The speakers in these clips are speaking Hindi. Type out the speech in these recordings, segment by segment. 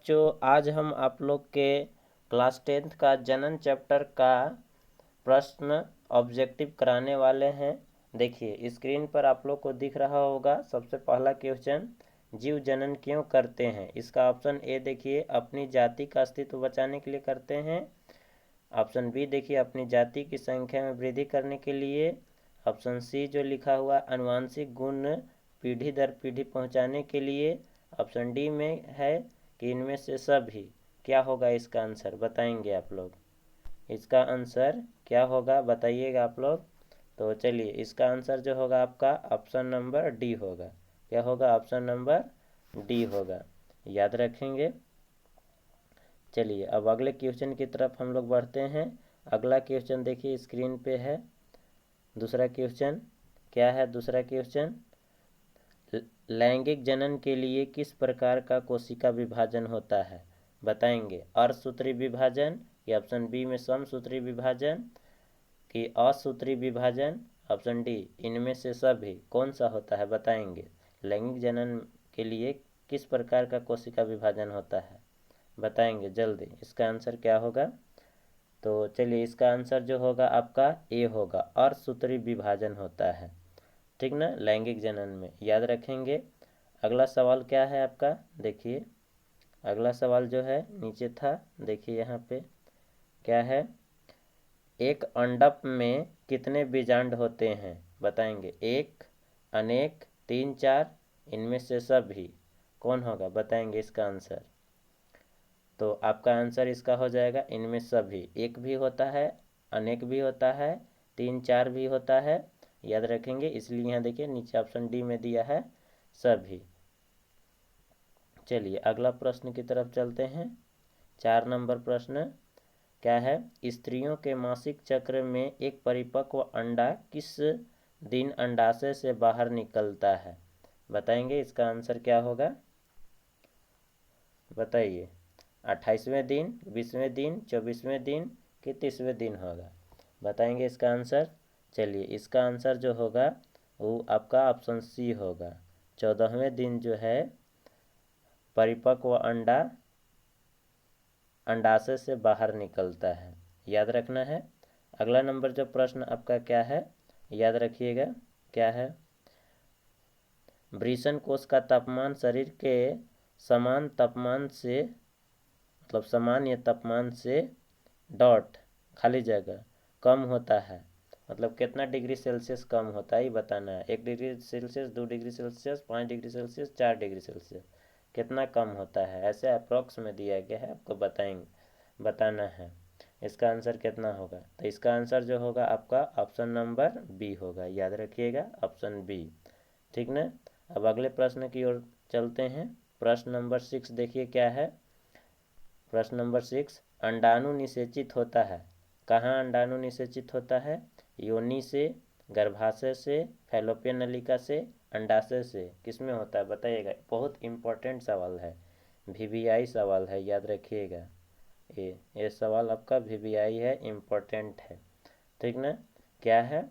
जो आज हम आप लोग के क्लास 10th का जनन चैप्टर का प्रश्न ऑब्जेक्टिव कराने वाले हैं। देखिए स्क्रीन पर आप लोग को दिख रहा होगा। सबसे पहला क्वेश्चन, जीव जनन क्यों करते हैं? इसका ऑप्शन ए देखिए, अपनी जाति का अस्तित्व बचाने के लिए करते हैं। ऑप्शन बी देखिए, अपनी जाति की संख्या में वृद्धि करने के लिए। ऑप्शन सी जो लिखा हुआ आनुवांशिक गुण पीढ़ी दर पीढ़ी पहुंचाने के लिए। ऑप्शन डी में है कि इनमें से सभी। क्या होगा इसका आंसर, बताएंगे आप लोग। इसका आंसर क्या होगा बताइएगा आप लोग। तो चलिए, इसका आंसर जो होगा आपका ऑप्शन नंबर डी होगा। क्या होगा? ऑप्शन नंबर डी होगा, याद रखेंगे। चलिए अब अगले क्वेश्चन की तरफ हम लोग बढ़ते हैं। अगला क्वेश्चन देखिए स्क्रीन पे है। दूसरा क्वेश्चन क्या है? दूसरा क्वेश्चन, लैंगिक जनन के लिए किस प्रकार का कोशिका विभाजन होता है? बताएंगे। अर्धसूत्री विभाजन या ऑप्शन बी में समसूत्री विभाजन कि असूत्री विभाजन। ऑप्शन डी इनमें से सभी। कौन सा होता है बताएंगे। लैंगिक जनन के लिए किस प्रकार का कोशिका विभाजन होता है, बताएंगे जल्दी। इसका आंसर क्या होगा? तो चलिए, इसका आंसर जो होगा आपका ए होगा, अर्धसूत्री विभाजन होता है। ठीक ना, लैंगिक जनन में, याद रखेंगे। अगला सवाल क्या है आपका? देखिए अगला सवाल जो है नीचे था, देखिए यहाँ पे क्या है। एक अंडप में कितने बीजांड होते हैं? बताएंगे। एक, अनेक, तीन, चार, इनमें से सभी। कौन होगा बताएंगे इसका आंसर। तो आपका आंसर इसका हो जाएगा इनमें सभी। एक भी होता है, अनेक भी होता है, तीन चार भी होता है, याद रखेंगे। इसलिए यहाँ देखिए नीचे ऑप्शन डी में दिया है सभी। चलिए अगला प्रश्न की तरफ चलते हैं। 4 नंबर प्रश्न क्या है? स्त्रियों के मासिक चक्र में एक परिपक्व अंडा किस दिन अंडाशय से बाहर निकलता है? बताएंगे। इसका आंसर क्या होगा बताइए। 28वें दिन, 20वें दिन, 24वें दिन कि 30वें दिन होगा? बताएंगे इसका आंसर। चलिए, इसका आंसर जो होगा वो आपका ऑप्शन सी होगा। 14वें दिन जो है परिपक्व अंडा अंडाशय से बाहर निकलता है, याद रखना है। अगला नंबर जो प्रश्न आपका क्या है, याद रखिएगा। क्या है? वृषण कोश का तापमान शरीर के समान तापमान से, मतलब सामान्य तापमान से डॉट खाली जगह कम होता है। मतलब कितना डिग्री सेल्सियस कम होता है ये बताना है। 1 degree Celsius, 2 degree Celsius, 5 degree Celsius, 4 degree Celsius, कितना कम होता है, ऐसे अप्रॉक्स में दिया गया है, आपको बताना है इसका आंसर कितना होगा। तो इसका आंसर जो होगा आपका ऑप्शन नंबर बी होगा, याद रखिएगा ऑप्शन बी। ठीक ना। अब अगले प्रश्न की ओर चलते हैं। प्रश्न नंबर 6 देखिए क्या है। प्रश्न नंबर 6, अंडाणु निषेचित होता है। कहाँ अंडाणु निषेचित होता है? योनि से, गर्भाशय से, फैलोपियन नलिका से, अंडाशय से, किसमें होता है बताइएगा। बहुत इंपॉर्टेंट सवाल है, वीवीआई सवाल है, याद रखिएगा। ये सवाल आपका वीवीआई है, इम्पोर्टेंट है। ठीक ना। क्या है?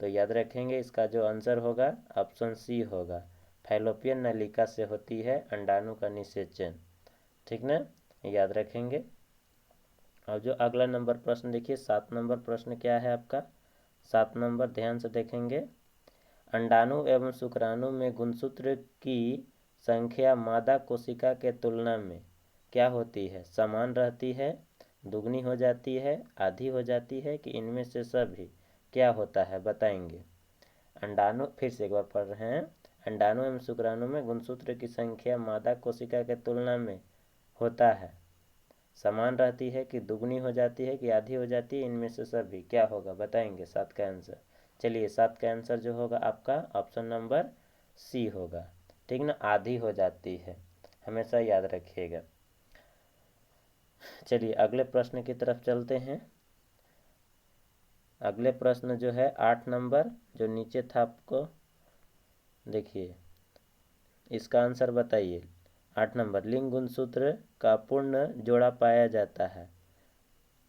तो याद रखेंगे इसका जो आंसर होगा ऑप्शन सी होगा, फैलोपियन नलिका से होती है अंडाणु का निषेचन। ठीक ना, याद रखेंगे। अब जो अगला नंबर प्रश्न देखिए, 7 नंबर प्रश्न क्या है आपका। 7 नंबर ध्यान से देखेंगे। अंडाणु एवं शुक्राणु में गुणसूत्र की संख्या मादा कोशिका के तुलना में क्या होती है? समान रहती है, दुगनी हो जाती है, आधी हो जाती है कि इनमें से सभी। क्या होता है बताएंगे। अंडाणु, फिर से एक बार पढ़ रहे हैं। अंडाणु एवं शुक्राणु में गुणसूत्र की संख्या मादा कोशिका के तुलना में होता है, समान रहती है कि दुगनी हो जाती है कि आधी हो जाती है, इनमें से सभी। क्या होगा बताएंगे 7 का आंसर। चलिए 7 का आंसर जो होगा आपका ऑप्शन नंबर सी होगा। ठीक ना, आधी हो जाती है, हमेशा याद रखिएगा। चलिए अगले प्रश्न की तरफ चलते हैं। अगले प्रश्न जो है 8 नंबर जो नीचे था आपको, देखिए इसका आंसर बताइए। 8 नंबर, लिंग गुणसूत्र का पूर्ण जोड़ा पाया जाता है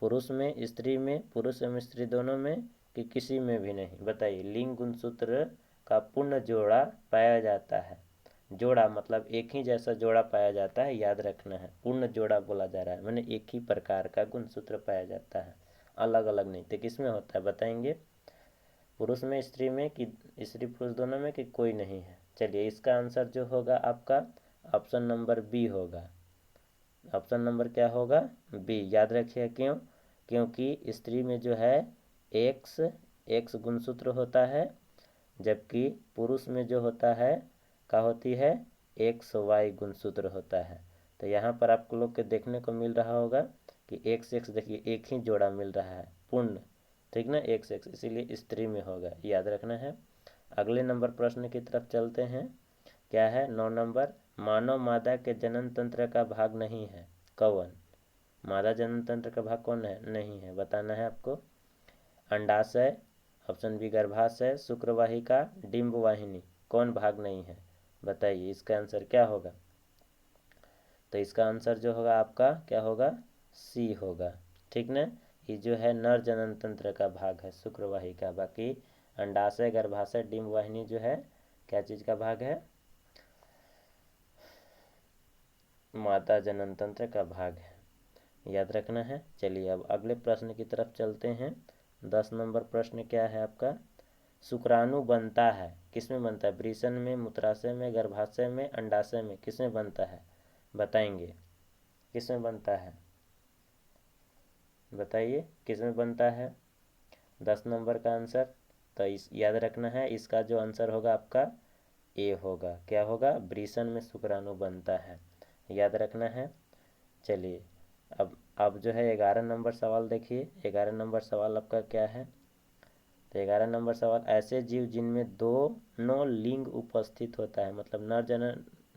पुरुष में, स्त्री में, पुरुष एवं स्त्री दोनों में कि किसी में भी नहीं? बताइए। लिंग गुणसूत्र का पूर्ण जोड़ा पाया जाता है जोड़ा मतलब एक ही जैसा जोड़ा पाया जाता है, याद रखना है। पूर्ण जोड़ा बोला जा रहा है, मैंने एक ही प्रकार का गुणसूत्र पाया जाता है, अलग अलग नहीं। तो किसमें होता है बताएंगे? पुरुष में, स्त्री में, कि स्त्री पुरुष दोनों में, कि कोई नहीं है? चलिए इसका आंसर जो होगा आपका ऑप्शन नंबर बी होगा। ऑप्शन नंबर क्या होगा? बी। याद रखिए क्यों? क्योंकि स्त्री में जो है एक्स एक्स गुणसूत्र होता है, जबकि पुरुष में जो होता है क्या होती है? एक्स वाई गुणसूत्र होता है। तो यहाँ पर आपको लोग के देखने को मिल रहा होगा कि एक्स एक्स देखिए एक ही जोड़ा मिल रहा है पूर्ण, ठीक ना, एक्स एक्स, इसीलिए स्त्री में होगा, याद रखना है। अगले नंबर प्रश्न की तरफ चलते हैं। क्या है 9 नंबर? मानव मादा के जनन तंत्र का भाग नहीं है, कौन? मादा जनन तंत्र का भाग कौन है? नहीं है, बताना है आपको। अंडाशय, ऑप्शन बी गर्भाशय, शुक्रवाहिका, डिंब वाहिनी, कौन भाग नहीं है? बताइए इसका आंसर क्या होगा? तो इसका आंसर जो होगा आपका क्या होगा? सी होगा, ठीक ना। ये जो है नर जनन तंत्र का भाग है शुक्रवाहिका, बाकी अंडाशय, गर्भाशय, डिंब वाहिनी जो है क्या चीज़ का भाग है? माता जनन तंत्र का भाग है, याद रखना है। चलिए अब अगले प्रश्न की तरफ चलते हैं। 10 नंबर प्रश्न क्या है आपका? शुक्राणु बनता है, किसमें बनता है? वृषण में, मूत्राशय में, गर्भाशय में, अंडाशय में, किसमें बनता है? बताएंगे किसमें बनता है? बताइए किसमें बनता है? 10 नंबर का आंसर। तो इस याद रखना है, इसका जो आंसर होगा आपका ए होगा। क्या होगा? वृषण में शुक्राणु बनता है, याद रखना है। चलिए अब जो है 11 नंबर सवाल देखिए। 11 नंबर सवाल आपका क्या है? तो 11 नंबर सवाल, ऐसे जीव जिनमें दोनों लिंग उपस्थित होता है, मतलब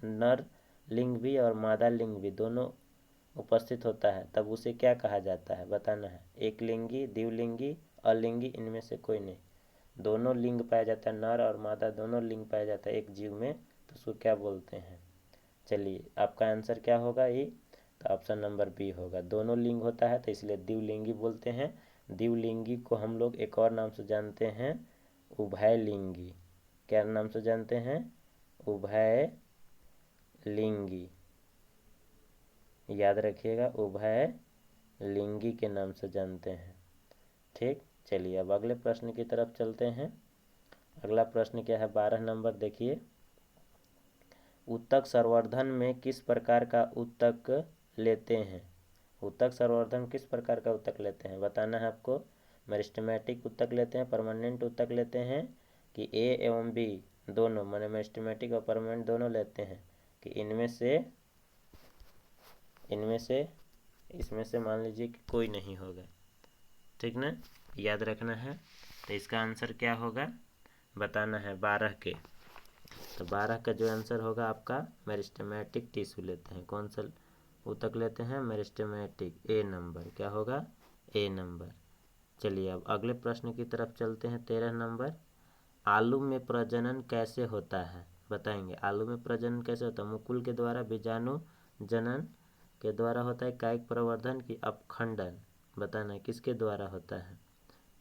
नर लिंग भी और मादा लिंग भी दोनों उपस्थित होता है, तब उसे क्या कहा जाता है? बताना है। एक लिंगी, द्विलिंगी, अलिंगी, इनमें से कोई नहीं, दोनों लिंग पाया जाता है, नर और मादा दोनों लिंग पाया जाता है एक जीव में, तो उसको क्या बोलते हैं? चलिए आपका आंसर क्या होगा? ये तो ऑप्शन नंबर बी होगा। दोनों लिंग होता है तो इसलिए द्विलिंगी बोलते हैं। द्विलिंगी को हम लोग एक और नाम से जानते हैं, उभयलिंगी। क्या नाम से जानते हैं? उभयलिंगी, याद रखिएगा, उभयलिंगी के नाम से जानते हैं, ठीक। चलिए अब अगले प्रश्न की तरफ चलते हैं। अगला प्रश्न क्या है? 12 नंबर देखिए। ऊतक संवर्धन में किस प्रकार का ऊतक लेते हैं? ऊतक संवर्धन किस प्रकार का ऊतक लेते हैं? बताना है आपको। मेरिस्टेमेटिक ऊतक लेते हैं, परमानेंट ऊतक लेते हैं, कि ए एवं बी दोनों, माने मेरिस्टेमेटिक और परमानेंट दोनों लेते हैं, कि इनमें से इसमें से मान लीजिए कि कोई नहीं होगा, ठीक ना, याद रखना है। तो इसका आंसर क्या होगा? बताना है 12 के। तो 12 का जो आंसर होगा आपका मेरिस्टेमेटिक टिश्यू लेते हैं। कौन सा ऊतक लेते हैं? मेरिस्टेमेटिक, ए नंबर। क्या होगा? ए नंबर। चलिए अब अगले प्रश्न की तरफ चलते हैं। 13 नंबर, आलू में प्रजनन कैसे होता है? बताएंगे आलू में प्रजनन कैसे होता है? मुकुल के द्वारा, बीजाणु जनन के द्वारा होता है, कायिक प्रवर्धन की अपखंडन? बताना है किसके द्वारा होता है?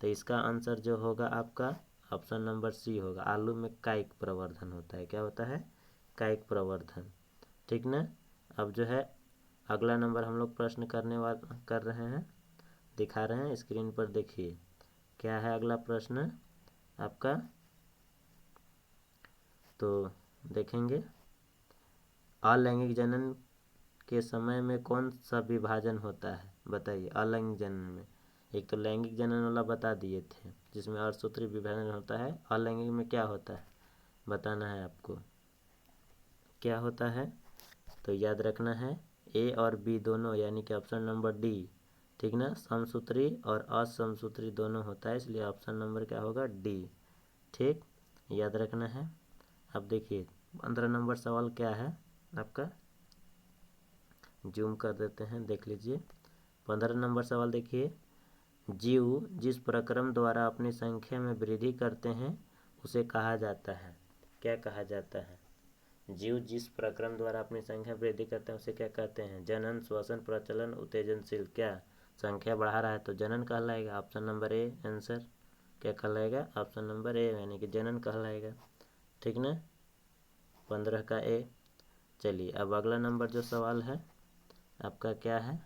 तो इसका आंसर जो होगा आपका ऑप्शन नंबर सी होगा। आलू में कायिक प्रवर्धन होता है। क्या होता है? कायिक प्रवर्धन, ठीक ना। अब जो है अगला नंबर हम लोग प्रश्न कर रहे हैं, दिखा रहे हैं स्क्रीन पर, देखिए क्या है अगला प्रश्न आपका। तो देखेंगे, अलैंगिक जनन के समय में कौन सा विभाजन होता है? बताइए अलैंगिक जनन में। एक तो लैंगिक जनन वाला बता दिए थे जिसमें अर्धसूत्री विभाजन होता है, अलैंगिक में क्या होता है बताना है आपको। क्या होता है? तो याद रखना है, ए और बी दोनों, यानी कि ऑप्शन नंबर डी, ठीक ना। समसूत्री और असमसूत्री दोनों होता है, इसलिए ऑप्शन नंबर क्या होगा? डी, ठीक, याद रखना है। अब देखिए 15 नंबर सवाल क्या है आपका, जूम कर देते हैं, देख लीजिए। 15 नंबर सवाल देखिए, जीव जिस प्रक्रम द्वारा अपनी संख्या में वृद्धि करते हैं उसे कहा जाता है? क्या कहा जाता है? जीव जिस प्रक्रम द्वारा अपनी संख्या वृद्धि करते हैं उसे क्या कहते हैं? जनन, श्वसन, प्रचलन, उत्तेजनशील। क्या संख्या बढ़ा रहा है तो जनन कहलाएगा, ऑप्शन नंबर ए आंसर। क्या कहलाएगा? ऑप्शन नंबर ए, यानी कि जनन कहलाएगा, ठीक ना। 15 का ए। चलिए अब अगला नंबर जो सवाल है आपका क्या है,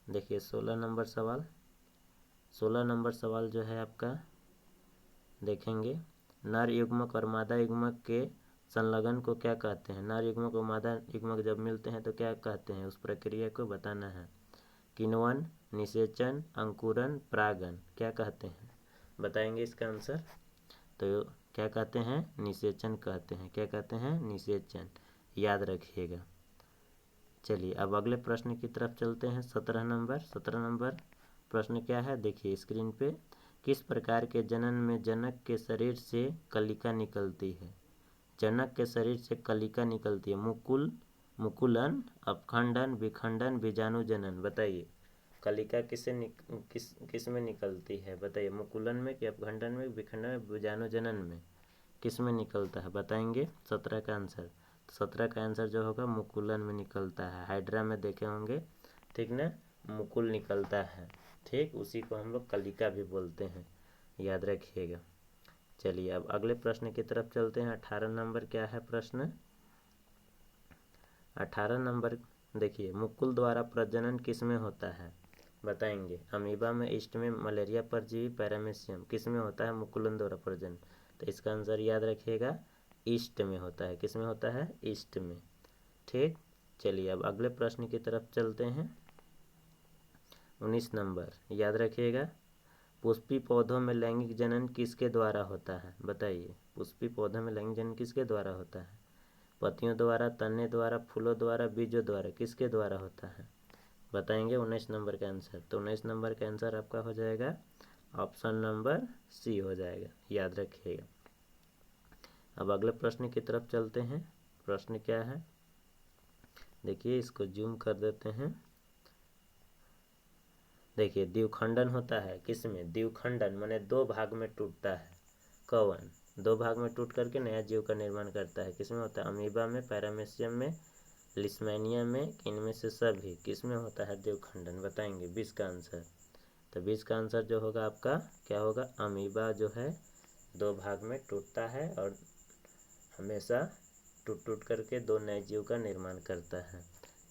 देखिए 16 नंबर सवाल। 16 नंबर सवाल जो है आपका देखेंगे, नर युग्मक और मादा युग्मक के संलग्न को क्या कहते हैं। नर युग्मक और मादा युग्मक जब मिलते हैं तो क्या कहते हैं, उस प्रक्रिया को बताना है। किण्वन, निषेचन, अंकुरन, परागन, क्या कहते हैं, बताएंगे इसका आंसर। तो क्या कहते हैं, निषेचन कहते हैं। क्या कहते हैं, निषेचन, याद रखिएगा। चलिए अब अगले प्रश्न की तरफ चलते हैं। 17 नंबर। 17 नंबर प्रश्न क्या है, देखिए स्क्रीन पे। किस प्रकार के जनन में जनक के शरीर से कलिका निकलती है। जनक के शरीर से कलिका निकलती है। मुकुल, मुकुलन, अपखंडन, विखंडन, बीजाणु जनन, बताइए कलिका किस में निकलती है, बताइए मुकुलन में कि अपखंडन में, विखंडन में, बीजाणु जनन में, किस में निकलता है, बताएंगे 17 का आंसर। 17 का आंसर जो होगा मुकुलन में निकलता है। हाइड्रा में देखे होंगे, ठीक ना, मुकुल निकलता है, ठीक, उसी को हम लोग कलिका भी बोलते हैं, याद रखिएगा। चलिए अब अगले प्रश्न की तरफ चलते हैं। 18 नंबर क्या है प्रश्न, 18 नंबर देखिए, मुकुल द्वारा प्रजनन किस में होता है, बताएंगे। अमीबा में, ईस्ट में, मलेरिया परजीवी, पैरामीशियम, किस में होता है मुकुलन द्वारा प्रजनन। तो इसका आंसर याद रखिएगा, ईस्ट में होता है। किस में होता है, ईस्ट में, ठीक। चलिए अब अगले प्रश्न की तरफ चलते हैं। 19 नंबर याद रखिएगा, पुष्पी पौधों में लैंगिक जनन किसके द्वारा होता है, बताइए पुष्पी पौधों में लैंगिक जनन किसके द्वारा होता है। पत्तियों द्वारा, तने द्वारा, फूलों द्वारा, बीजों द्वारा, किसके द्वारा होता है, बताएंगे 19 नंबर का आंसर। तो 19 नंबर का आंसर आपका हो जाएगा ऑप्शन नंबर सी हो जाएगा, याद रखिएगा। अब अगले प्रश्न की तरफ चलते हैं। प्रश्न क्या है, देखिए इसको जूम कर देते हैं। देखिए द्विखंडन होता है किसमें, द्विखंडन माने दो भाग में टूटता है। कौन, दो भाग में टूट करके नया जीव का निर्माण करता है, किसमें होता है, अमीबा में, पैरामीशियम में, लिस्मेनिया में, इनमें से सभी किसमें होता है द्विखंडन, बताएंगे 20 का आंसर। तो 20 का आंसर जो होगा आपका क्या होगा, अमीबा जो है दो भाग में टूटता है और हमेशा टूट टूट करके दो नए जीव का निर्माण करता है।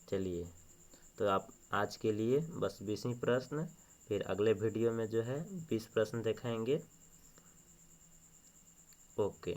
चलिए तो आप आज के लिए बस 20 ही प्रश्न, फिर अगले वीडियो में जो है 20 प्रश्न दिखाएंगे। ओके।